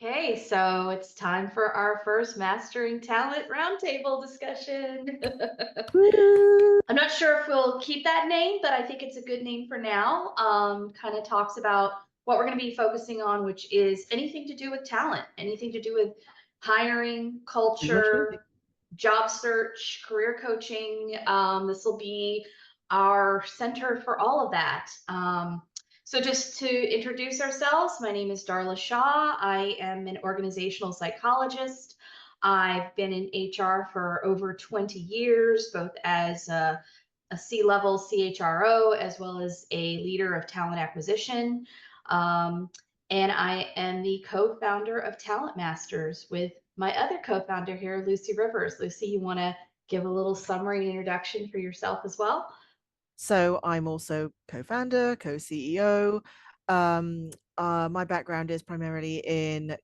Okay, so it's time for our first Mastering Talent Roundtable discussion. Woo! I'm not sure if we'll keep that name, but I think it's a good name for now. Kind of talks about what we're going to be focusing on, which is anything to do with talent, anything to do with hiring, Pretty much anything. culture, job search, career coaching. This will be our center for all of that. So just to introduce ourselves, my name is Darla Shaw. I am an organizational psychologist. I've been in HR for over 20 years, both as a C-level CHRO as well as a leader of talent acquisition. Um, and I am the co-founder of Talent Masters with my other co-founder here, Lucy Rivers. Lucy, you want to give a little summary and introduction for yourself as well? So I'm also co-founder, co-CEO. Um, my background is primarily in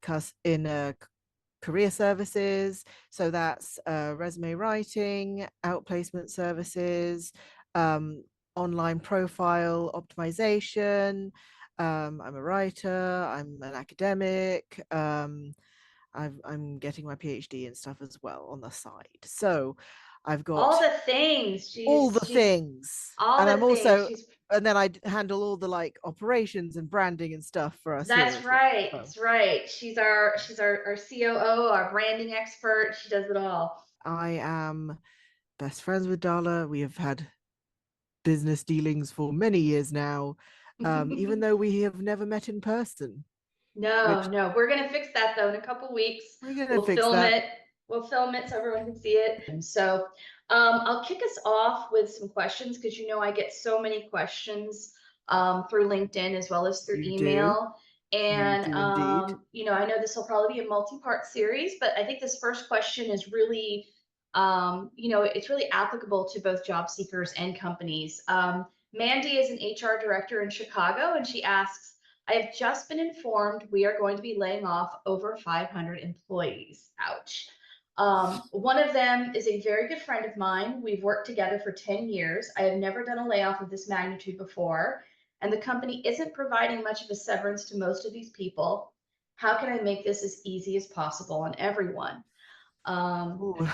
career services. So that's resume writing, outplacement services, um, online profile optimization. I'm a writer. I'm an academic. I'm getting my PhD and stuff as well on the side. So I've All got the things. all the She's things. all And the I'm things. also, She's and then I handle all the like operations and branding and stuff for us here That's as well. right. So That's right. She's our COO, our branding expert. She does it all. I am best friends with Darla. We have had business dealings for many years now, even though we have never met in person, No, which no, we're gonna fix that though in a couple weeks. we're going to We'll fix film that. it. We'll film it so everyone can see it. And so, I'll kick us off with some questions because I get so many questions through LinkedIn as well as through You do. email. You And do indeed. I know this will probably be a multi-part series, but I think this first question is really, it's really applicable to both job seekers and companies. Mandy is an HR director in Chicago, and she asks, I have just been informed we are going to be laying off over 500 employees. Ouch. One of them is a very good friend of mine. We've worked together for 10 years. I have never done a layoff of this magnitude before, and the company isn't providing much of a severance to most of these people. How can I make this as easy as possible on everyone? Um, Ooh,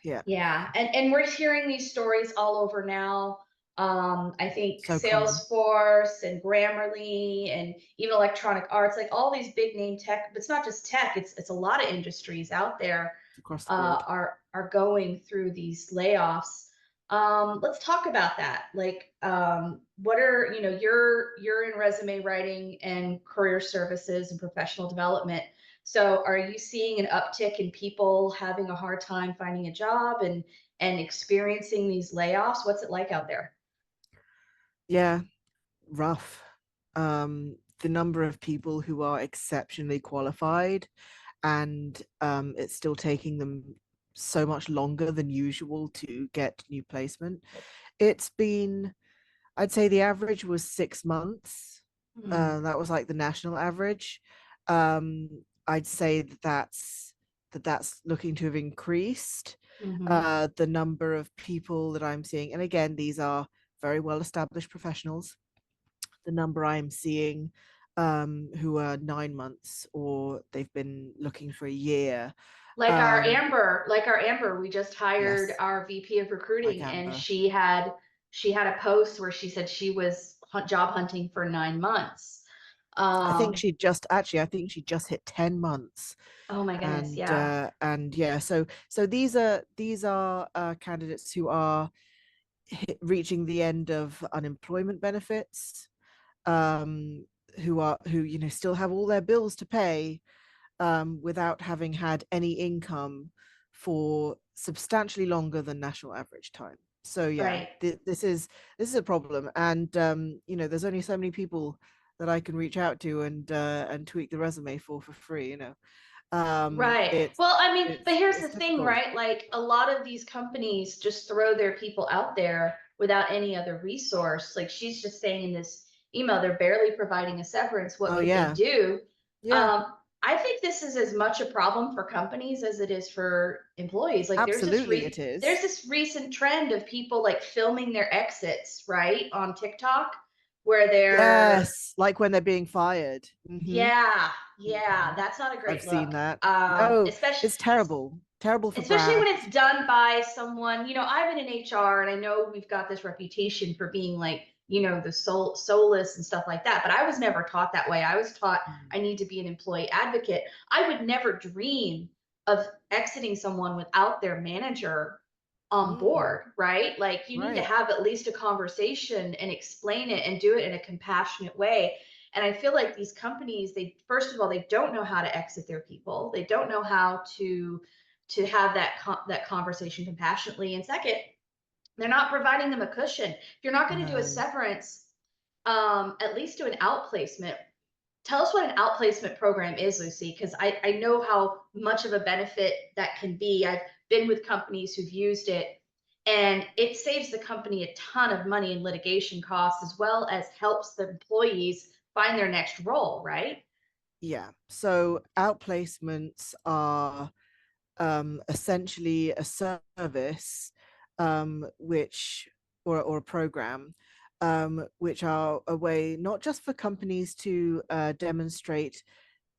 yeah. yeah, and we're hearing these stories all over now. I think So common Salesforce and Grammarly and even Electronic Arts, like all these big name tech, but it's not just tech, it's a lot of industries out there across the board. are going through these layoffs. Let's talk about that. Like, what are you're in resume writing and career services and professional development. So are you seeing an uptick in people having a hard time finding a job and experiencing these layoffs? What's it like out there? Yeah, rough. The number of people who are exceptionally qualified and it's still taking them so much longer than usual to get new placement. It's been, I'd say the average was 6 months. Hmm. That was like the national average. I'd say that's looking to have increased. Hmm. The number of people that I'm seeing, and again, these are very well established professionals. The number I'm seeing who are 9 months or they've been looking for a year. Like our Amber, we just hired Yes, our VP of like recruiting, and Amber. she had a post where she said she was job hunting for 9 months. Um, I think she just hit 10 months. oh my goodness, And yeah. yeah, so these are candidates who are reaching the end of unemployment benefits, um, who still have all their bills to pay, without having had any income for substantially longer than national average time. So yeah, Right. this is a problem, and there's only so many people that I can reach out to and tweak the resume for free. Right. It's Well, I mean, but here's it's the thing, difficult. right? Like a lot of these companies just throw their people out there without any other resource. Like she's just saying in this email, they're barely providing a severance. What Oh could they yeah, do? yeah, I think this is as much a problem for companies as it is for employees. Like absolutely it there's is. this recent trend of people like filming their exits, right, on TikTok. where they're, Yes, like when they're being fired. yeah, yeah, that's not a I've great seen look. that. No, Especially it's terrible. Terrible for especially when brand. it's done by someone, I've been in HR and I know we've got this reputation for being like, the soulless and stuff like that, but I was never taught that way. I was taught Mm. I need to be an employee advocate. I would never dream of exiting someone without their manager on Mm, board, right? Like you need to right. have at least a conversation and explain it and do it in a compassionate way. And I feel like these companies, they first of all, they don't know how to exit their people. They don't know how to have that conversation compassionately. And second, they're not providing them a cushion. If you're not going to do a No. severance, at least do an outplacement. Tell us what an outplacement program is, Lucy, because I know how much of a benefit that can be. I've been with companies who've used it, and it saves the company a ton of money in litigation costs, as well as helps the employees find their next role, right? Yeah. So outplacements are essentially a service, which or a program, which are a way not just for companies to demonstrate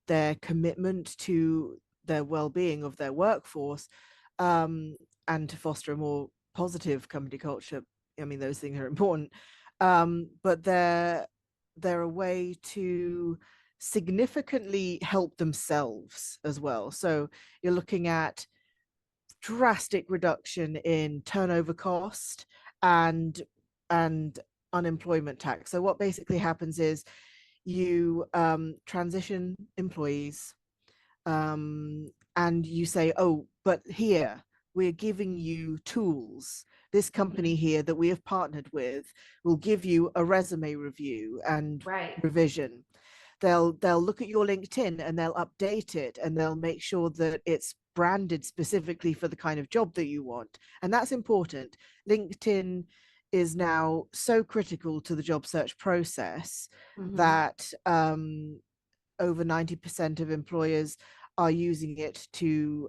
their commitment to their well-being of their workforce, um, and to foster a more positive company culture. I mean, those things are important, but they're a way to significantly help themselves as well. So you're looking at drastic reduction in turnover cost and and unemployment tax. So what basically happens is you transition employees, and you say, oh, but here we're giving you tools. This company Mhm. here that we have partnered with will give you a resume review and Right. revision. They'll look at your LinkedIn and they'll update it and they'll make sure that it's branded specifically for the kind of job that you want. And that's important. LinkedIn is now so critical to the job search process Hmm. that over 90% of employers are using it to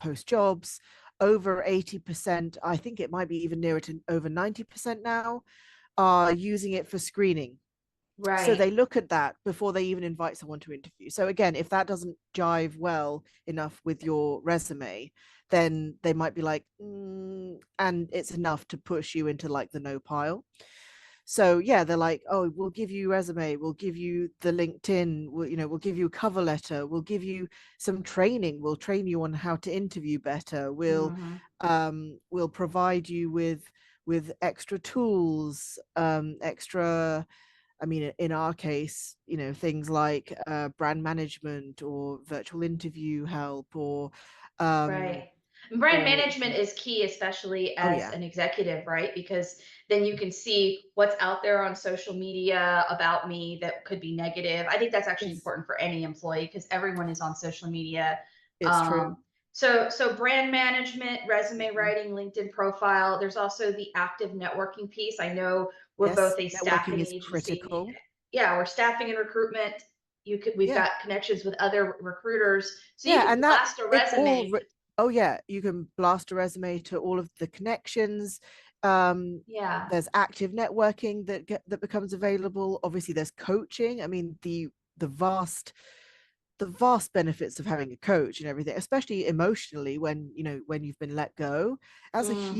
post jobs. Over 80%, I think it might be even nearer to over 90% now, are using it for screening. So Right. they look at that before they even invite someone to interview. So again, if that doesn't jive well enough with your resume, then they might be like, and it's enough to push you into like the no pile. So yeah, they're like, oh, we'll give you resume, we'll give you the LinkedIn, we'll give you a cover letter, we'll give you some training, we'll train you on how to interview better, Hmm. we'll provide you with extra tools, extra, I mean, in our case, things like brand management or virtual interview help, um Right. Brand or management is key, especially oh as yeah, an executive, right? Because then you can see what's out there on social media about me that could be negative. I think that's actually yes, important for any employee because everyone is on social media. it's true. So brand management, resume Mhm. writing, LinkedIn profile. There's also the active networking piece. I know we're both Yes, a networking staffing is agency. critical. Yeah, we're staffing and recruitment. We've Yeah. got connections with other recruiters, so you Yeah, can and that blast a it all resume. oh yeah, you can blast a resume to all of the connections. Yeah, There's active networking that becomes available. Obviously there's coaching. I mean, the vast benefits of having a coach and everything, especially emotionally when when you've been let go. That's a mm,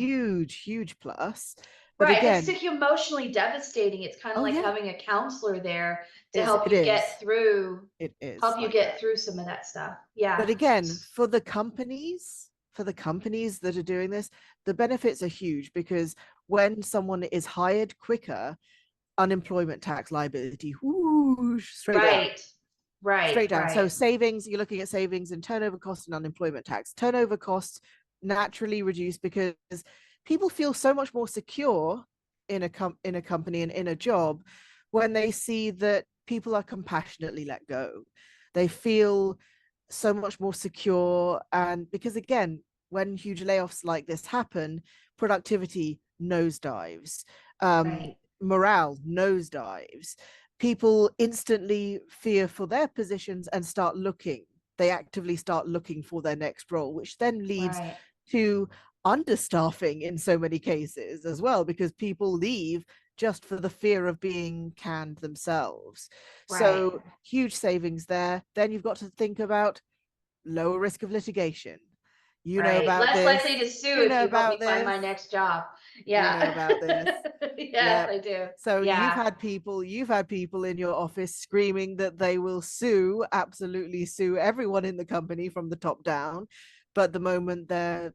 huge plus. But right. And it's again, like emotionally devastating. It's kind of oh like yeah, having a counselor there to it's help it you is. get through, It is help you like get that. through some of that stuff. Yeah. But again, for the companies that are doing this, the benefits are huge because when someone is hired quicker, unemployment tax liability, whoosh, straight down. Right. Right. Straight down. So Right. savings, you're looking at savings in turnover costs and unemployment tax. Turnover costs naturally reduce because people feel so much more secure in a company and in a job when they see that people are compassionately let go. They feel so much more secure, and because again, when huge layoffs like this happen, productivity nosedives, Right. morale nosedives, people instantly fear for their positions and start looking. They actively start looking for their next role, which then leads Right. to understaffing in so many cases as well, because people leave just for the fear of being canned themselves. Right. So huge savings there. Then you've got to think about lower risk of litigation. You know Right. about Less likely this. to sue You if know you help me about find this. my next job. You know Yeah. about this. Yes, Yeah. I do. So Yeah. you've had people in your office screaming that they will sue, absolutely sue everyone in the company from the top down. But the moment they're,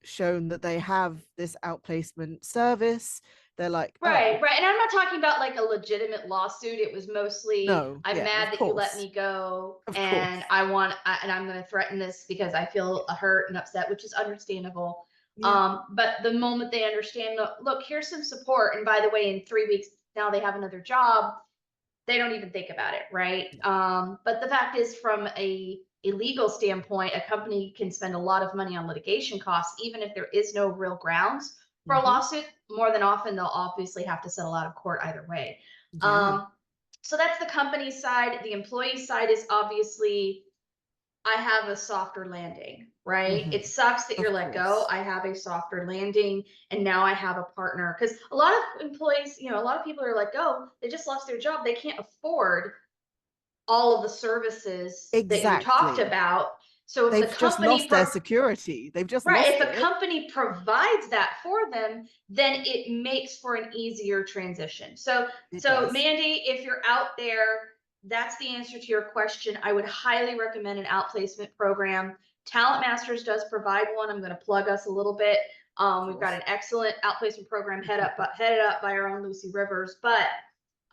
shown that they have this outplacement service, they're like, Right, oh, right. And I'm not talking about like a legitimate lawsuit. It was mostly, no, I'm yeah, mad that you let me go of and course. and I'm going to threaten this because I feel hurt and upset, which is understandable. Yeah. But the moment they understand, look, here's some support. And by the way, in 3 weeks, now they have another job, they don't even think about it, right? But the fact is, from a legal standpoint, a company can spend a lot of money on litigation costs, even if there is no real grounds for a Mm-hmm. lawsuit. More than often, they'll obviously have to settle out of court either way. Yeah. Um, so that's the company side. The employee side is obviously I have a softer landing, right? Mm-hmm. It sucks that you're Of let go. course. I have a softer landing and now I have a partner. Because a lot of employees, a lot of people are let go, they just lost their job. They can't afford all of the services that you talked Exactly. about. So if the They've just company lost their security. They've just right, if lost a it. company provides that for them, then it makes for an easier transition. So, It so does. Mandy, if you're out there, that's the answer to your question. I would highly recommend an outplacement program. Talent Masters does provide one. I'm going to plug us a little bit. Of We've got course. an excellent outplacement program headed up by our own Lucy Rivers. But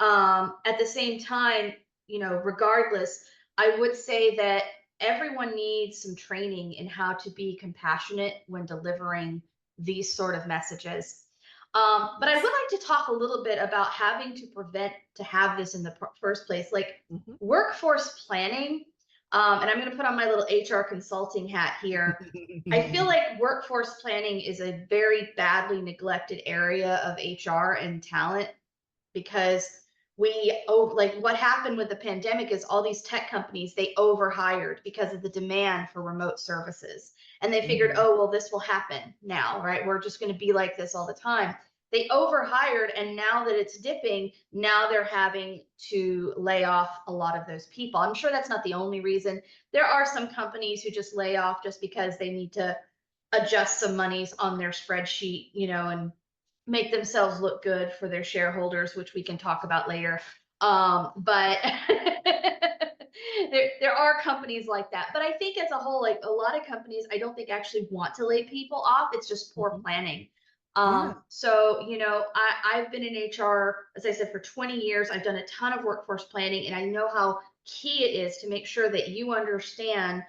at the same time, regardless, I would say that everyone needs some training in how to be compassionate when delivering these sort of messages. But I would Yes. like to talk a little bit about having to prevent to have this in the first place, like Mm-hmm. workforce planning. And I'm going to put on my little HR consulting hat here. I feel like workforce planning is a very badly neglected area of HR and talent because like what happened with the pandemic is all these tech companies they overhired because of the demand for remote services, and they figured, Mm-hmm. oh well, this will happen now, right? We're just going to be like this all the time. They overhired, and now that it's dipping, now they're having to lay off a lot of those people. I'm sure that's not the only reason. There are some companies who just lay off just because they need to adjust some monies on their spreadsheet, and make themselves look good for their shareholders, which we can talk about later. But there are companies like that. But I think as a whole, like a lot of companies, I don't think actually want to lay people off. It's just poor Mm-hmm. planning. Yeah. So, I've been in HR, as I said, for 20 years. I've done a ton of workforce planning, and I know how key it is to make sure that you understand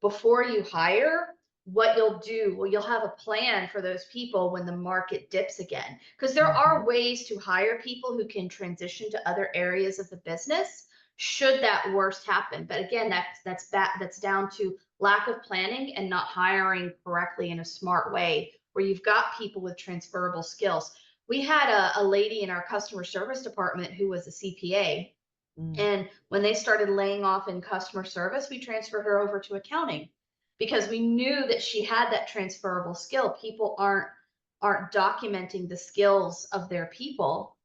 before you hire what you'll do. Well, you'll have a plan for those people when the market dips again, because there Mm-hmm. are ways to hire people who can transition to other areas of the business should that worst happen. But again, that's down to lack of planning and not hiring correctly in a smart way where you've got people with transferable skills. We had a lady in our customer service department who was a CPA, Mm. and when they started laying off in customer service, we transferred her over to accounting because we knew that she had that transferable skill. People aren't documenting the skills of their people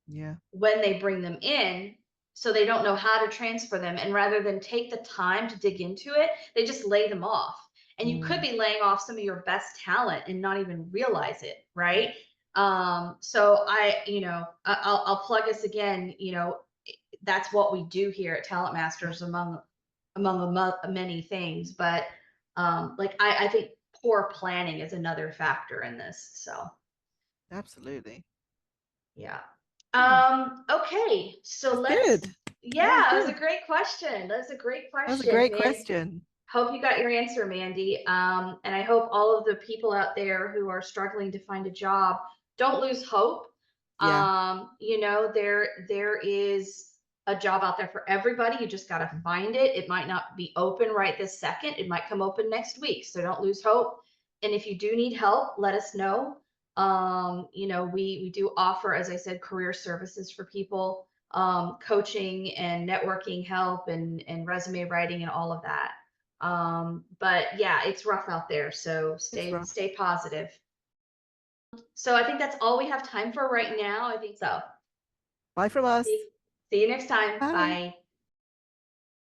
Yeah. when they bring them in, so they don't know how to transfer them. And rather than take the time to dig into it, they just lay them off. And you could Mm. be laying off some of your best talent and not even realize it, right? So I'll plug us again. That's what we do here at Talent Yeah. Masters, among many things. But like I think poor planning is another factor in this. So Absolutely. yeah. Hmm. Okay, so That's good. That was yeah, it was a good. great question. That's a great That was a question, great man. question. Hope you got your answer, Mandy. And I hope all of the people out there who are struggling to find a job don't lose hope. Yeah. There is a job out there for everybody. You just got to Mm. find it. It might not be open right this second. It might come open next week. So don't lose hope. And if you do need help, let us know. We do offer, as I said, career services for people, coaching and networking help and resume writing and all of that. But yeah, it's rough out there. So It's rough. stay positive. So I think that's all we have time for right now. I think so. Bye from us. See you next time. Bye. Bye.